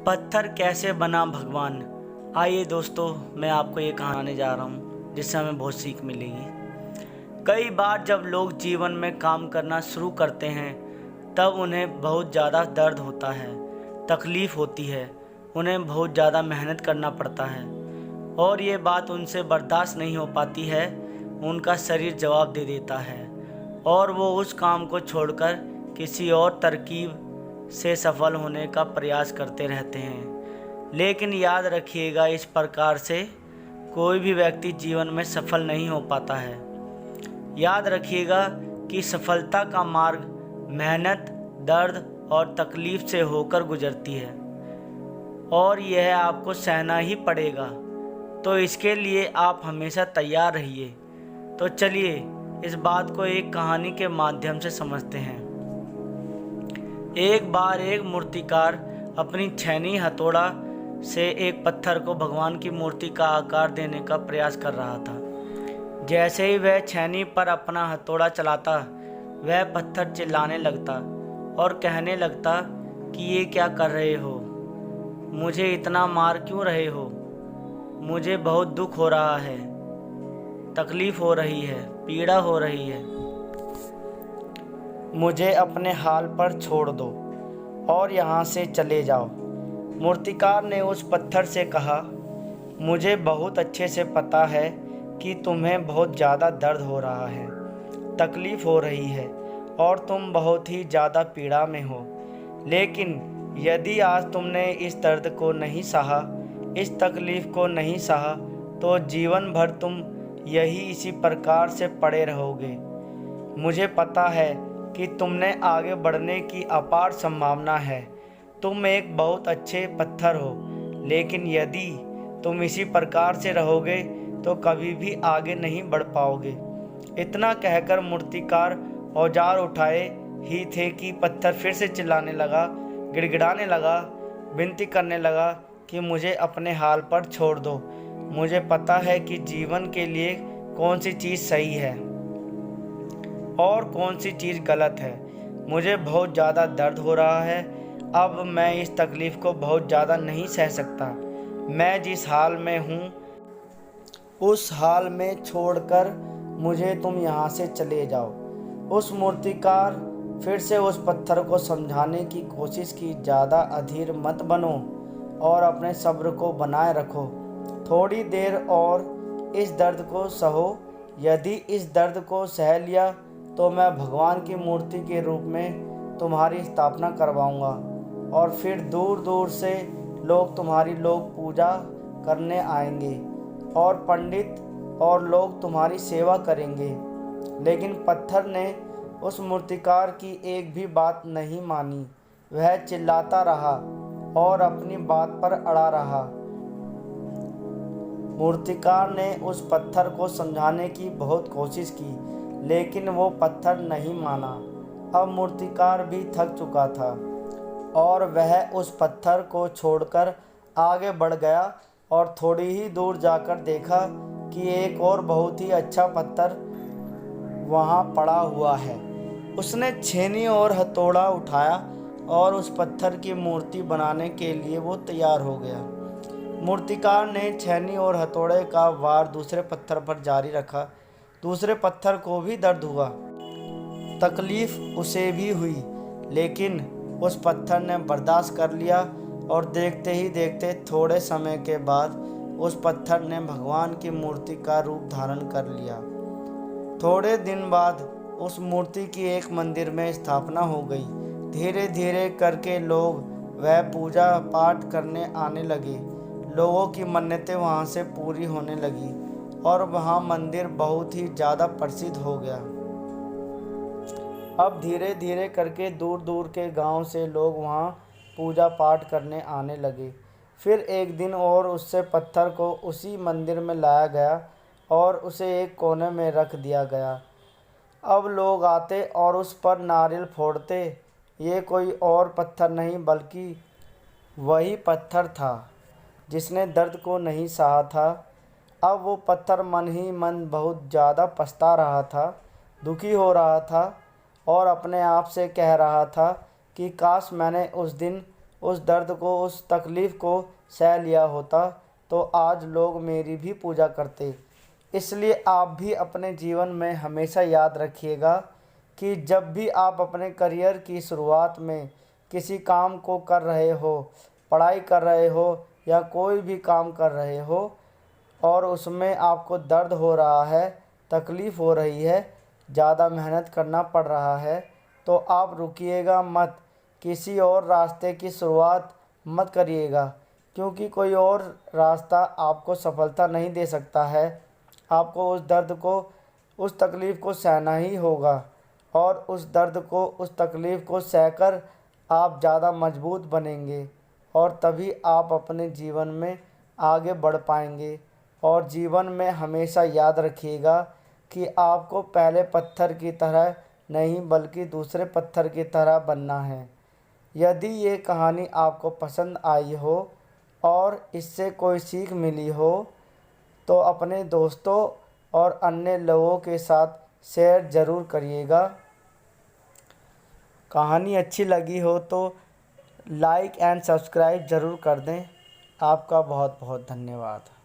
पत्थर कैसे बना भगवान। आइए दोस्तों, मैं आपको ये कहानी जा रहा हूँ जिससे हमें बहुत सीख मिलेगी। कई बार जब लोग जीवन में काम करना शुरू करते हैं तब उन्हें बहुत ज़्यादा दर्द होता है, तकलीफ़ होती है, उन्हें बहुत ज़्यादा मेहनत करना पड़ता है और ये बात उनसे बर्दाश्त नहीं हो पाती है। उनका शरीर जवाब दे देता है और वो उस काम को छोड़कर किसी और तरकीब से सफल होने का प्रयास करते रहते हैं। लेकिन याद रखिएगा, इस प्रकार से कोई भी व्यक्ति जीवन में सफल नहीं हो पाता है। याद रखिएगा कि सफलता का मार्ग मेहनत, दर्द और तकलीफ से होकर गुजरती है और यह आपको सहना ही पड़ेगा। तो इसके लिए आप हमेशा तैयार रहिए। तो चलिए इस बात को एक कहानी के माध्यम से समझते हैं। एक बार एक मूर्तिकार अपनी छैनी हथौड़ा से एक पत्थर को भगवान की मूर्ति का आकार देने का प्रयास कर रहा था। जैसे ही वह छैनी पर अपना हथौड़ा चलाता, वह पत्थर चिल्लाने लगता और कहने लगता कि ये क्या कर रहे हो, मुझे इतना मार क्यों रहे हो, मुझे बहुत दुख हो रहा है, तकलीफ हो रही है, पीड़ा हो रही है, मुझे अपने हाल पर छोड़ दो और यहाँ से चले जाओ। मूर्तिकार ने उस पत्थर से कहा, मुझे बहुत अच्छे से पता है कि तुम्हें बहुत ज़्यादा दर्द हो रहा है, तकलीफ़ हो रही है और तुम बहुत ही ज़्यादा पीड़ा में हो। लेकिन यदि आज तुमने इस दर्द को नहीं सहा, इस तकलीफ़ को नहीं सहा, तो जीवन भर तुम इसी प्रकार से पड़े रहोगे। मुझे पता है कि तुमने आगे बढ़ने की अपार संभावना है। तुम एक बहुत अच्छे पत्थर हो, लेकिन यदि तुम इसी प्रकार से रहोगे तो कभी भी आगे नहीं बढ़ पाओगे। इतना कहकर मूर्तिकार औजार उठाए ही थे कि पत्थर फिर से चिल्लाने लगा, गिड़गिड़ाने लगा, विनती करने लगा कि मुझे अपने हाल पर छोड़ दो। मुझे पता है कि जीवन के लिए कौन सी चीज़ सही है और कौन सी चीज़ गलत है। मुझे बहुत ज़्यादा दर्द हो रहा है। अब मैं इस तकलीफ़ को बहुत ज़्यादा नहीं सह सकता। मैं जिस हाल में हूँ उस हाल में छोड़कर मुझे तुम यहाँ से चले जाओ। उस मूर्तिकार फिर से उस पत्थर को समझाने की कोशिश की, ज़्यादा अधीर मत बनो और अपने सब्र को बनाए रखो। थोड़ी देर और इस दर्द को सहो। यदि इस दर्द को सह लिया तो मैं भगवान की मूर्ति के रूप में तुम्हारी स्थापना करवाऊंगा और फिर दूर दूर से लोग तुम्हारी पूजा करने आएंगे और पंडित और लोग तुम्हारी सेवा करेंगे। लेकिन पत्थर ने उस मूर्तिकार की एक भी बात नहीं मानी। वह चिल्लाता रहा और अपनी बात पर अड़ा रहा। मूर्तिकार ने उस पत्थर को समझाने की बहुत कोशिश की, लेकिन वो पत्थर नहीं माना। अब मूर्तिकार भी थक चुका था और वह उस पत्थर को छोड़कर आगे बढ़ गया और थोड़ी ही दूर जाकर देखा कि एक और बहुत ही अच्छा पत्थर वहाँ पड़ा हुआ है। उसने छेनी और हथौड़ा उठाया और उस पत्थर की मूर्ति बनाने के लिए वो तैयार हो गया। मूर्तिकार ने छेनी और हथौड़े का वार दूसरे पत्थर पर जारी रखा। दूसरे पत्थर को भी दर्द हुआ, तकलीफ उसे भी हुई, लेकिन उस पत्थर ने बर्दाश्त कर लिया और देखते ही देखते थोड़े समय के बाद उस पत्थर ने भगवान की मूर्ति का रूप धारण कर लिया। थोड़े दिन बाद उस मूर्ति की एक मंदिर में स्थापना हो गई। धीरे धीरे करके लोग वह पूजा पाठ करने आने लगे। लोगों की मन्नतें वहाँ से पूरी होने लगी और वहाँ मंदिर बहुत ही ज़्यादा प्रसिद्ध हो गया। अब धीरे धीरे करके दूर दूर के गांव से लोग वहाँ पूजा पाठ करने आने लगे। फिर एक दिन और उससे पत्थर को उसी मंदिर में लाया गया और उसे एक कोने में रख दिया गया। अब लोग आते और उस पर नारियल फोड़ते। ये कोई और पत्थर नहीं बल्कि वही पत्थर था जिसने दर्द को नहीं सहा था। अब वो पत्थर मन ही मन बहुत ज़्यादा पछता रहा था, दुखी हो रहा था और अपने आप से कह रहा था कि काश मैंने उस दिन उस दर्द को, उस तकलीफ़ को सह लिया होता तो आज लोग मेरी भी पूजा करते। इसलिए आप भी अपने जीवन में हमेशा याद रखिएगा कि जब भी आप अपने करियर की शुरुआत में किसी काम को कर रहे हो, पढ़ाई कर रहे हो या कोई भी काम कर रहे हो और उसमें आपको दर्द हो रहा है, तकलीफ़ हो रही है, ज़्यादा मेहनत करना पड़ रहा है, तो आप रुकिएगा मत, किसी और रास्ते की शुरुआत मत करिएगा, क्योंकि कोई और रास्ता आपको सफलता नहीं दे सकता है। आपको उस दर्द को, उस तकलीफ़ को सहना ही होगा और उस दर्द को, उस तकलीफ़ को सहकर आप ज़्यादा मजबूत बनेंगे और तभी आप अपने जीवन में आगे बढ़ पाएंगे। और जीवन में हमेशा याद रखिएगा कि आपको पहले पत्थर की तरह नहीं बल्कि दूसरे पत्थर की तरह बनना है। यदि ये कहानी आपको पसंद आई हो और इससे कोई सीख मिली हो तो अपने दोस्तों और अन्य लोगों के साथ शेयर ज़रूर करिएगा। कहानी अच्छी लगी हो तो लाइक एंड सब्सक्राइब ज़रूर कर दें। आपका बहुत बहुत धन्यवाद।